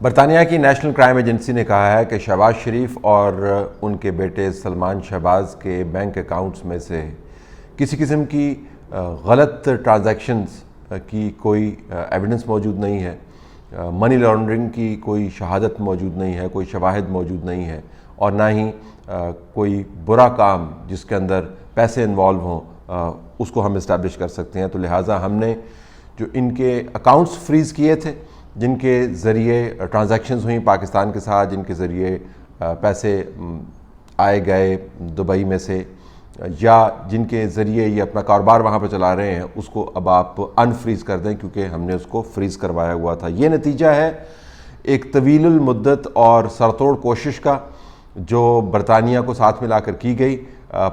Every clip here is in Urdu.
برطانیہ کی نیشنل کرائم ایجنسی نے کہا ہے کہ شہباز شریف اور ان کے بیٹے سلمان شہباز کے بینک اکاؤنٹس میں سے کسی قسم کی غلط ٹرانزیکشنز کی کوئی ایویڈنس موجود نہیں ہے، منی لانڈرنگ کی کوئی شہادت موجود نہیں ہے، کوئی شواہد موجود نہیں ہے، اور نہ ہی کوئی برا کام جس کے اندر پیسے انوالو ہوں اس کو ہم اسٹیبلش کر سکتے ہیں۔ تو لہٰذا ہم نے جو ان کے اکاؤنٹس فریز کیے تھے، جن کے ذریعے ٹرانزیکشنز ہوئیں پاکستان کے ساتھ، جن کے ذریعے پیسے آئے گئے دبئی میں سے، یا جن کے ذریعے یہ اپنا کاروبار وہاں پہ چلا رہے ہیں، اس کو اب آپ انفریز کر دیں، کیونکہ ہم نے اس کو فریز کروایا ہوا تھا۔ یہ نتیجہ ہے ایک طویل المدت اور سرتوڑ کوشش کا جو برطانیہ کو ساتھ ملا کر کی گئی۔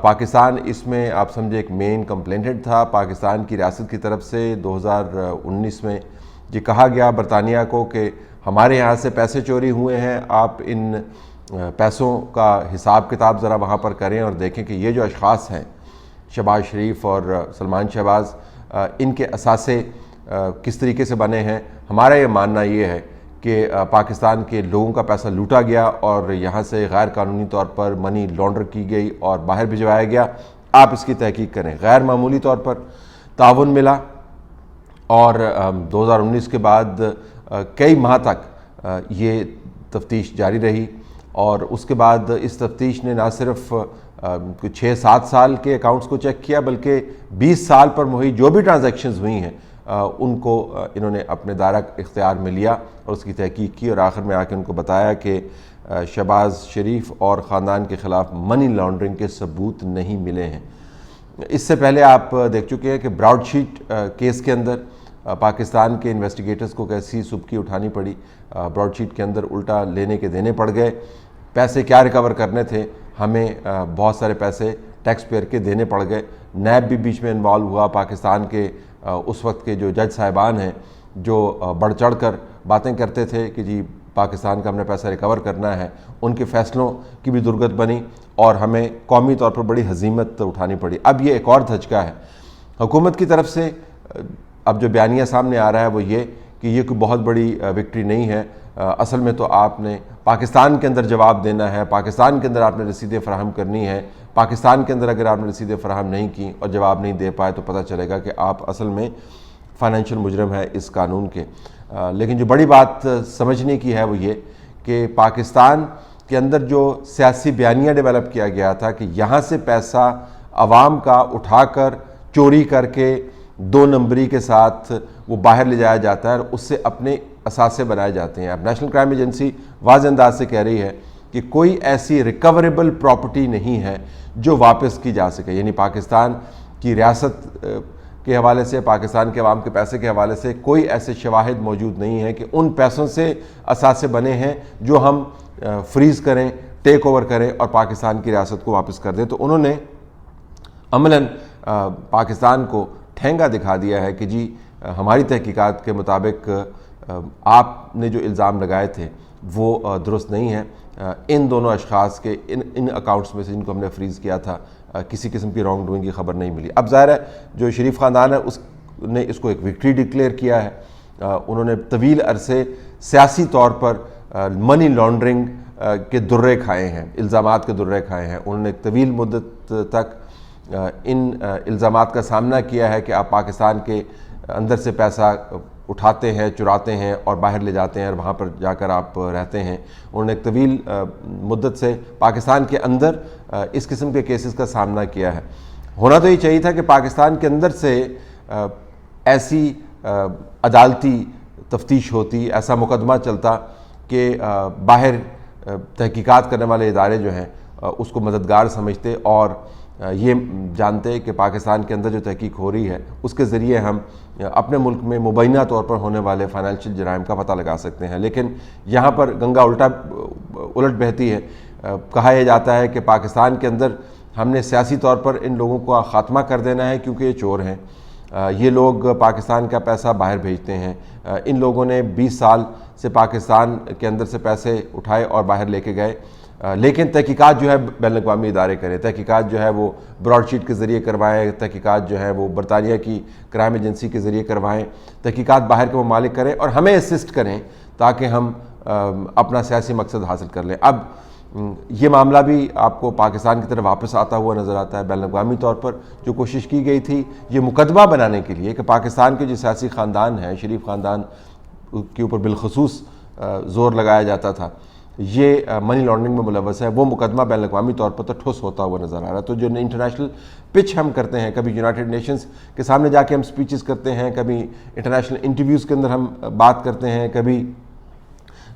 پاکستان اس میں آپ سمجھے ایک مین کمپلینٹڈ تھا۔ پاکستان کی ریاست کی طرف سے 2019 میں یہ کہا گیا برطانیہ کو کہ ہمارے یہاں سے پیسے چوری ہوئے ہیں، آپ ان پیسوں کا حساب کتاب ذرا وہاں پر کریں اور دیکھیں کہ یہ جو اشخاص ہیں شہباز شریف اور سلمان شہباز، ان کے اثاثے کس طریقے سے بنے ہیں۔ ہمارا یہ ماننا یہ ہے کہ پاکستان کے لوگوں کا پیسہ لوٹا گیا اور یہاں سے غیر قانونی طور پر منی لانڈر کی گئی اور باہر بھجوایا گیا۔ آپ اس کی تحقیق کریں۔ غیر معمولی طور پر تعاون ملا اور 2019 کے بعد کئی ماہ تک یہ تفتیش جاری رہی، اور اس کے بعد اس تفتیش نے نہ صرف 6-7 سال کے اکاؤنٹس کو چیک کیا، بلکہ 20 سال پر محیط جو بھی ٹرانزیکشنز ہوئی ہیں ان کو انہوں نے اپنے دائرہ اختیار میں لیا اور اس کی تحقیق کی، اور آخر میں آ کے ان کو بتایا کہ شہباز شریف اور خاندان کے خلاف منی لانڈرنگ کے ثبوت نہیں ملے ہیں۔ اس سے پہلے آپ دیکھ چکے ہیں کہ براڈ شیٹ کیس کے اندر پاکستان کے انویسٹیگیٹرز کو کیسی سبکی اٹھانی پڑی۔ براڈ شیٹ کے اندر الٹا لینے کے دینے پڑ گئے۔ پیسے کیا ریکور کرنے تھے، ہمیں بہت سارے پیسے ٹیکس پیئر کے دینے پڑ گئے۔ نیب بھی بیچ میں انوالو ہوا۔ پاکستان کے اس وقت کے جو جج صاحبان ہیں جو بڑھ چڑھ کر باتیں کرتے تھے کہ جی پاکستان کا ہم نے پیسہ ریکور کرنا ہے، ان کے فیصلوں کی بھی درگت بنی اور ہمیں قومی طور پر بڑی ہزیمت اٹھانی پڑی۔ اب یہ ایک اور دھچکا ہے حکومت کی طرف سے۔ اب جو بیانیہ سامنے آ رہا ہے وہ یہ کہ یہ کوئی بہت بڑی وکٹری نہیں ہے، اصل میں تو آپ نے پاکستان کے اندر جواب دینا ہے، پاکستان کے اندر آپ نے رسیدیں فراہم کرنی ہے۔ پاکستان کے اندر اگر آپ نے رسیدیں فراہم نہیں کی اور جواب نہیں دے پائے تو پتہ چلے گا کہ آپ اصل میں فائنینشیل مجرم ہے اس قانون کے۔ لیکن جو بڑی بات سمجھنے کی ہے وہ یہ کہ پاکستان کے اندر جو سیاسی بیانیہ ڈیولپ کیا گیا تھا کہ یہاں سے پیسہ عوام کا اٹھا کر چوری کر کے 2 نمبری کے ساتھ وہ باہر لے جایا جاتا ہے اور اس سے اپنے اثاثے بنائے جاتے ہیں۔ اب نیشنل کرائم ایجنسی واضح انداز سے کہہ رہی ہے کہ کوئی ایسی ریکوریبل پراپرٹی نہیں ہے جو واپس کی جا سکے، یعنی پاکستان کی ریاست کے حوالے سے، پاکستان کے عوام کے پیسے کے حوالے سے کوئی ایسے شواہد موجود نہیں ہیں کہ ان پیسوں سے اثاثے بنے ہیں جو ہم فریز کریں، ٹیک اوور کریں اور پاکستان کی ریاست کو واپس کر دیں۔ تو انہوں نے عملاً پاکستان کو ٹھینگا دکھا دیا ہے کہ جی ہماری تحقیقات کے مطابق آپ نے جو الزام لگائے تھے وہ درست نہیں ہیں۔ ان دونوں اشخاص کے ان اکاؤنٹس میں سے جن کو ہم نے فریز کیا تھا کسی قسم کی رانگ ڈوئنگ کی خبر نہیں ملی۔ اب ظاہر ہے جو شریف خاندان ہے اس نے اس کو ایک وکٹری ڈکلیئر کیا ہے۔ انہوں نے طویل عرصے سیاسی طور پر منی لانڈرنگ کے درے کھائے ہیں، الزامات کے درے کھائے ہیں۔ انہوں نے ایک طویل مدت تک ان الزامات کا سامنا کیا ہے کہ آپ پاکستان کے اندر سے پیسہ اٹھاتے ہیں، چراتے ہیں اور باہر لے جاتے ہیں اور وہاں پر جا کر آپ رہتے ہیں۔ انہوں نے ایک طویل مدت سے پاکستان کے اندر اس قسم کے کیسز کا سامنا کیا ہے۔ ہونا تو یہ چاہیے تھا کہ پاکستان کے اندر سے ایسی عدالتی تفتیش ہوتی، ایسا مقدمہ چلتا کہ باہر تحقیقات کرنے والے ادارے جو ہیں اس کو مددگار سمجھتے اور یہ جانتے کہ پاکستان کے اندر جو تحقیق ہو رہی ہے اس کے ذریعے ہم اپنے ملک میں مبینہ طور پر ہونے والے فائنینشیل جرائم کا پتہ لگا سکتے ہیں۔ لیکن یہاں پر گنگا الٹ بہتی ہے۔ کہا یہ جاتا ہے کہ پاکستان کے اندر ہم نے سیاسی طور پر ان لوگوں کو خاتمہ کر دینا ہے کیونکہ یہ چور ہیں، یہ لوگ پاکستان کا پیسہ باہر بھیجتے ہیں۔ ان لوگوں نے 20 سال سے پاکستان کے اندر سے پیسے اٹھائے اور باہر لے کے گئے، لیکن تحقیقات جو ہے بین الاقوامی ادارے کریں، تحقیقات جو ہے وہ براڈ شیٹ کے ذریعے کروائیں، تحقیقات جو ہے وہ برطانیہ کی کرائم ایجنسی کے ذریعے کروائیں، تحقیقات باہر کے ممالک کریں اور ہمیں اسسٹ کریں تاکہ ہم اپنا سیاسی مقصد حاصل کر لیں۔ اب یہ معاملہ بھی آپ کو پاکستان کی طرف واپس آتا ہوا نظر آتا ہے۔ بین الاقوامی طور پر جو کوشش کی گئی تھی یہ مقدمہ بنانے کے لیے کہ پاکستان کے جو سیاسی خاندان ہیں، شریف خاندان کے اوپر بالخصوص زور لگایا جاتا تھا، یہ منی لانڈرنگ میں ملوث ہے، وہ مقدمہ بین الاقوامی طور پر تو ٹھوس ہوتا ہوا نظر آ رہا ہے۔ تو جو انٹرنیشنل پچ ہم کرتے ہیں، کبھی یونائٹڈ نیشنز کے سامنے جا کے ہم سپیچز کرتے ہیں، کبھی انٹرنیشنل انٹرویوز کے اندر ہم بات کرتے ہیں، کبھی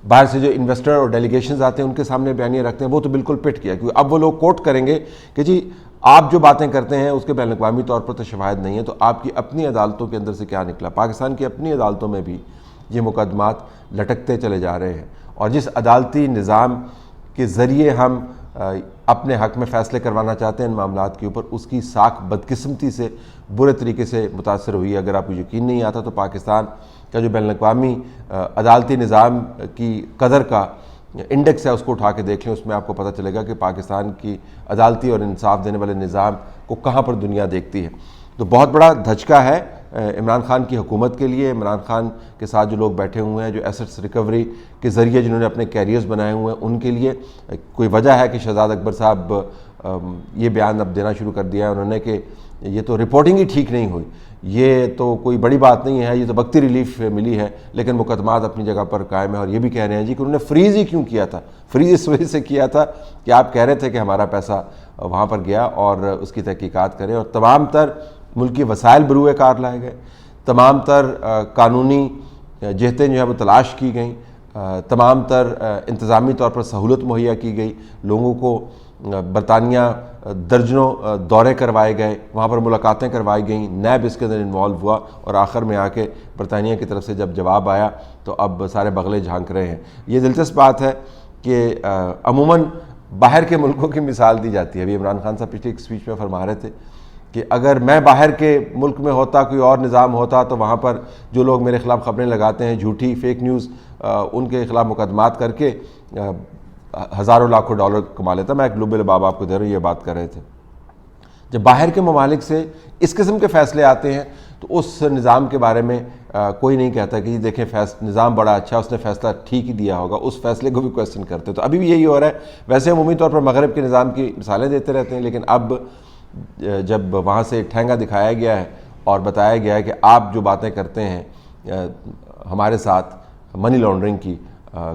باہر سے جو انویسٹر اور ڈیلیگیشنز آتے ہیں ان کے سامنے بیانیے رکھتے ہیں، وہ تو بالکل پٹ کیا، کیونکہ اب وہ لوگ کوٹ کریں گے کہ جی آپ جو باتیں کرتے ہیں اس کے بین الاقوامی طور پر تو شواہد نہیں ہے، تو آپ کی اپنی عدالتوں کے اندر سے کیا نکلا؟ پاکستان کی اپنی عدالتوں میں بھی یہ مقدمات لٹکتے چلے جا رہے ہیں، اور جس عدالتی نظام کے ذریعے ہم اپنے حق میں فیصلے کروانا چاہتے ہیں ان معاملات کے اوپر، اس کی ساکھ بدقسمتی سے برے طریقے سے متاثر ہوئی ہے۔ اگر آپ کو یقین نہیں آتا تو پاکستان کا جو بین الاقوامی عدالتی نظام کی قدر کا انڈیکس ہے اس کو اٹھا کے دیکھ لیں، اس میں آپ کو پتہ چلے گا کہ پاکستان کی عدالتی اور انصاف دینے والے نظام کو کہاں پر دنیا دیکھتی ہے۔ تو بہت بڑا دھچکا ہے عمران خان کی حکومت کے لیے، عمران خان کے ساتھ جو لوگ بیٹھے ہوئے ہیں، جو ایسٹس ریکوری کے ذریعے جنہوں نے اپنے کیریئرز بنائے ہوئے ہیں، ان کے لیے کوئی وجہ ہے کہ شہزاد اکبر صاحب یہ بیان اب دینا شروع کر دیا ہے انہوں نے کہ یہ تو رپورٹنگ ہی ٹھیک نہیں ہوئی، یہ تو کوئی بڑی بات نہیں ہے، یہ تو وقتی ریلیف ملی ہے، لیکن مقدمات اپنی جگہ پر قائم ہے۔ اور یہ بھی کہہ رہے ہیں جی کہ انہوں نے فریز ہی کیوں کیا تھا؟ فریز اس وجہ سے کیا تھا کہ آپ کہہ رہے تھے کہ ہمارا پیسہ وہاں پر گیا اور اس کی تحقیقات کریں، اور تمام تر ملکی وسائل بروئے کار لائے گئے، تمام تر قانونی جہتیں جو ہے وہ تلاش کی گئیں، تمام تر انتظامی طور پر سہولت مہیا کی گئی، لوگوں کو برطانیہ درجنوں دورے کروائے گئے، وہاں پر ملاقاتیں کروائی گئیں، نیب اس کے اندر انوالو ہوا، اور آخر میں آ کے برطانیہ کی طرف سے جب جواب آیا تو اب سارے بغلے جھانک رہے ہیں۔ یہ دلچسپ بات ہے کہ عموماً باہر کے ملکوں کی مثال دی جاتی ہے۔ ابھی عمران خان صاحب پچھلی ایک سپیچ میں فرما رہے تھے کہ اگر میں باہر کے ملک میں ہوتا، کوئی اور نظام ہوتا، تو وہاں پر جو لوگ میرے خلاف خبریں لگاتے ہیں، جھوٹی فیک نیوز، ان کے خلاف مقدمات کر کے ہزاروں لاکھوں ڈالر کما لیتا۔ میں ایک گلوبل باب آپ کو دے رہا ہوں، یہ بات کر رہے تھے۔ جب باہر کے ممالک سے اس قسم کے فیصلے آتے ہیں تو اس نظام کے بارے میں کوئی نہیں کہتا کہ دیکھیں نظام بڑا اچھا، اس نے فیصلہ ٹھیک ہی دیا ہوگا، اس فیصلے کو بھی کویسچن کرتے۔ تو ابھی بھی یہی ہو رہا ہے۔ ویسے عمومی طور پر مغرب کے نظام کی مثالیں دیتے رہتے ہیں، لیکن اب جب وہاں سے ٹھینگا دکھایا گیا ہے اور بتایا گیا ہے کہ آپ جو باتیں کرتے ہیں ہمارے ساتھ منی لانڈرنگ کی،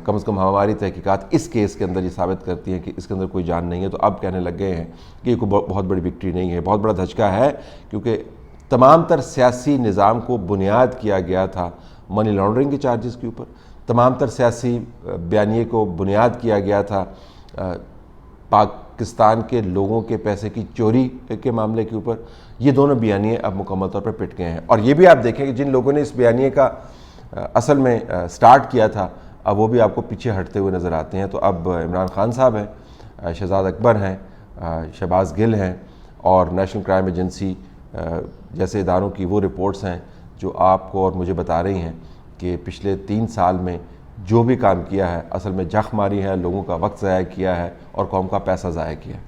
کم از کم ہماری تحقیقات اس کیس کے اندر یہ ثابت کرتی ہیں کہ اس کے اندر کوئی جان نہیں ہے، تو اب کہنے لگ گئے ہیں کہ یہ کوئی بہت بڑی وکٹری نہیں ہے، بہت بڑا دھچکا ہے، کیونکہ تمام تر سیاسی نظام کو بنیاد کیا گیا تھا منی لانڈرنگ کے چارجز کے اوپر، تمام تر سیاسی بیانیے کو بنیاد کیا گیا تھا پاکستان کے لوگوں کے پیسے کی چوری کے معاملے کے اوپر۔ یہ دونوں بیانیے اب مکمل طور پر پٹ گئے ہیں، اور یہ بھی آپ دیکھیں کہ جن لوگوں نے اس بیانیے کا اصل میں سٹارٹ کیا تھا اب وہ بھی آپ کو پیچھے ہٹتے ہوئے نظر آتے ہیں۔ تو اب عمران خان صاحب ہیں، شہزاد اکبر ہیں، شہباز گل ہیں، اور نیشنل کرائم ایجنسی جیسے اداروں کی وہ رپورٹس ہیں جو آپ کو اور مجھے بتا رہی ہیں کہ پچھلے 3 سال میں جو بھی کام کیا ہے اصل میں جخ ماری ہے، لوگوں کا وقت ضائع کیا ہے اور قوم کا پیسہ ضائع کیا ہے۔